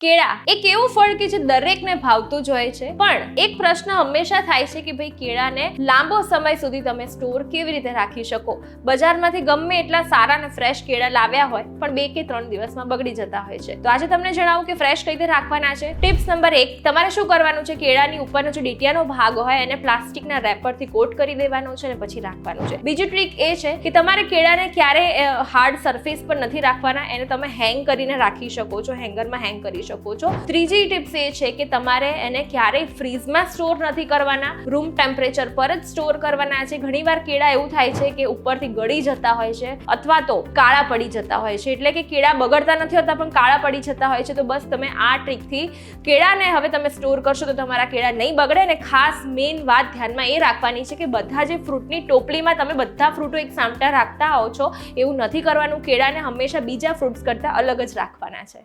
કેળા એક એવું ફળ કે જે દરેકને ભાવતું જ હોય છે, પણ એક પ્રશ્ન હંમેશા થાય છે કે ભાઈ કેળાને લાંબો સમય સુધી તમે સ્ટોર કેવી રીતે રાખી શકો. બજારમાંથી ગમે એટલા સારા અને ફ્રેશ કેળા લાવ્યા હોય પણ 2 કે 3 દિવસમાં બગડી જતા હોય છે. તો આજે તમને જણાવું કે ફ્રેશ કઈ રીતે રાખવાના છે. ટિપ્સ નંબર 1, તમારે શું કરવાનું છે, કેળાની ઉપરનો જે ડીટીયાનો ભાગ હોય એને પ્લાસ્ટિકના રેપરથી કોટ કરી દેવાનો છે અને પછી રાખવાનું છે. બીજી ટ્રીક એ છે કે તમારે કેળાને ક્યારે હાર્ડ સરફેસ પર નથી રાખવાના, એને તમે હેંગ કરીને રાખી શકો છો, હેંગરમાં હેંગ કરી શકો છો. ત્રીજી ટિપ્સ એ છે કે તમારે એને ક્યારેય ફ્રીઝમાં સ્ટોર નથી કરવાના, રૂમ ટેમ્પરેચર પર જ સ્ટોર કરવાના છે. ઘણીવાર કેળા એવું થાય છે કે ઉપરથી ગળી જતા હોય છે અથવા તો કાળા પડી જતા હોય છે, એટલે કે કેળા બગડતા નથી હોતા પણ કાળા પડી જતા હોય છે. તો બસ તમે આ ટ્રીકથી કેળાને હવે તમે સ્ટોર કરશો તો તમારા કેળા નહીં બગડે. અને ખાસ મેઇન વાત ધ્યાનમાં એ રાખવાની છે કે બધા જે ફ્રૂટની ટોપલીમાં તમે બધા ફ્રૂટો એક સામટા રાખતા આવો છો એવું નથી કરવાનું. કેળાને હંમેશા બીજા ફ્રૂટ્સ કરતાં અલગ જ રાખવાના છે.